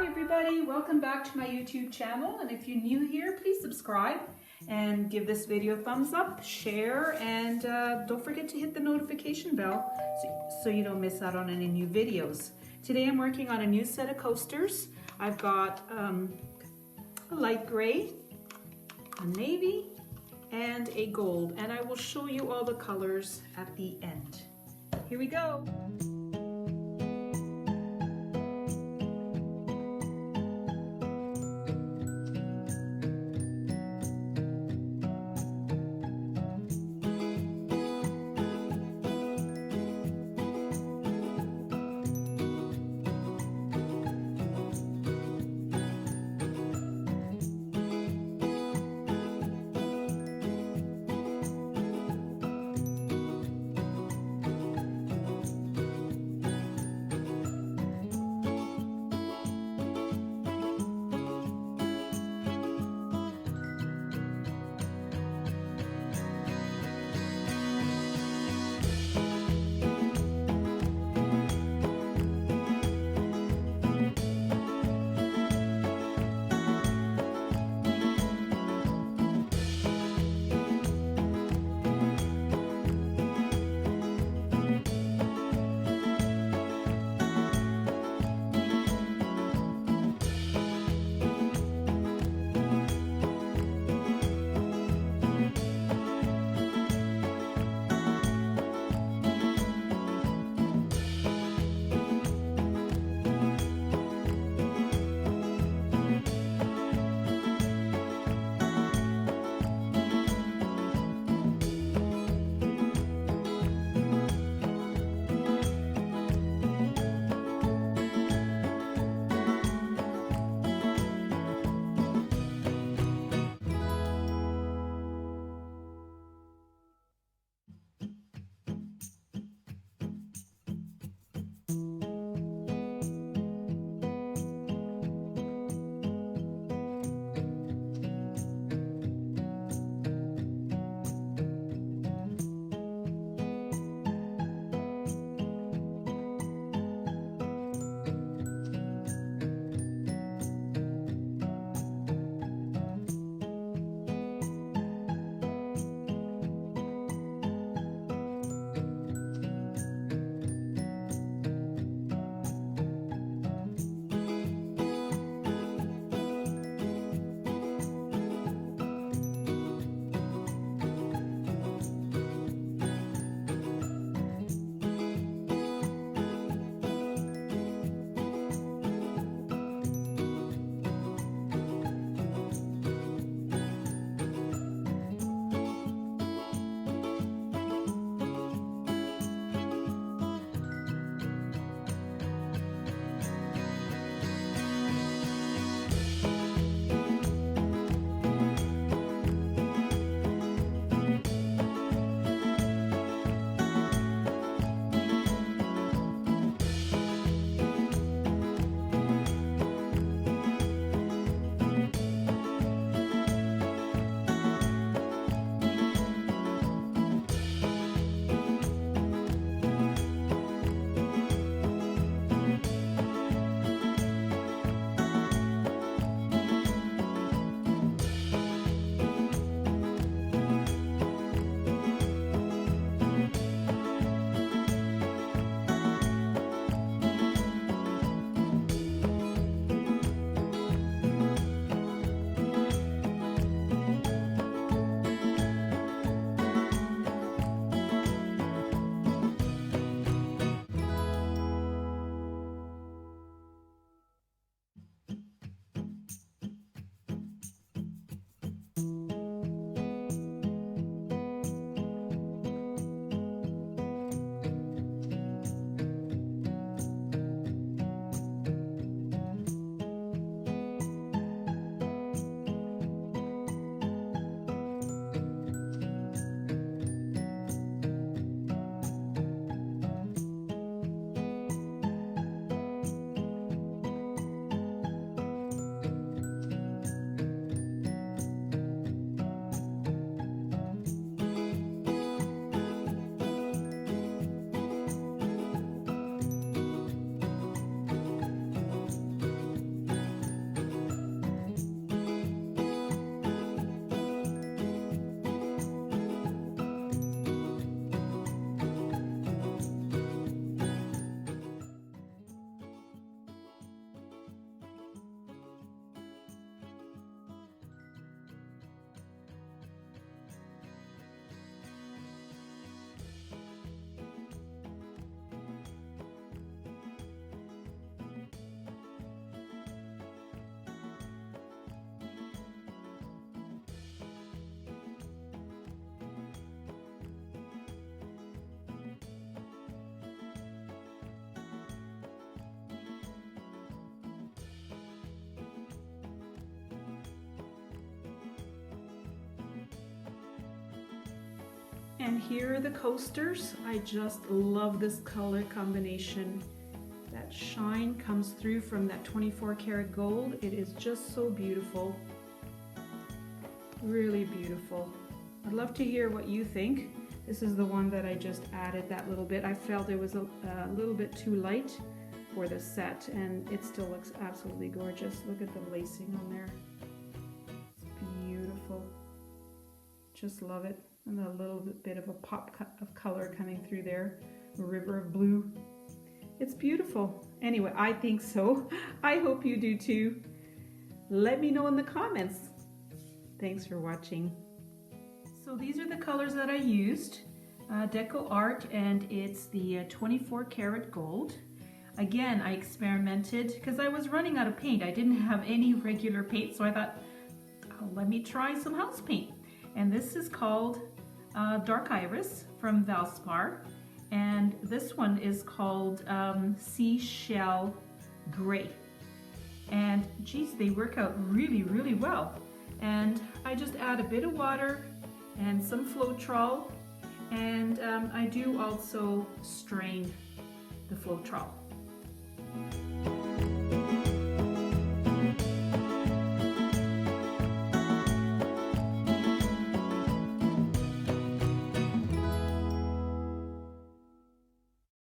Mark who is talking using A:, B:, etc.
A: everybody, welcome back to my YouTube channel, and if you're new here, please subscribe and give this video a thumbs up, share, and don't forget to hit the notification bell so you don't miss out on any new videos. Today I'm working on a new set of coasters. I've got a light gray, a navy, and a gold, and I will show you all the colors at the end. Here we go. And here are the coasters. I just love this color combination. That shine comes through from that 24 karat gold. It is just so beautiful. Really beautiful. I'd love to hear what you think. This is the one that I just added that little bit. I felt it was a little bit too light for the set, and it still looks absolutely gorgeous. Look at the lacing on there. It's beautiful. Just love it. And a little bit of a pop of color coming through there. A river of blue. It's beautiful. Anyway, I think so. I hope you do too. Let me know in the comments. Thanks for watching. So these are the colors that I used. Deco Art, and it's the 24 karat gold. Again, I experimented because I was running out of paint. I didn't have any regular paint, so I thought, oh, let me try some house paint. And this is called Dark Iris from Valspar. And this one is called Seashell Gray. And geez, they work out really, really well. And I just add a bit of water and some Floetrol, and I do also strain the Floetrol.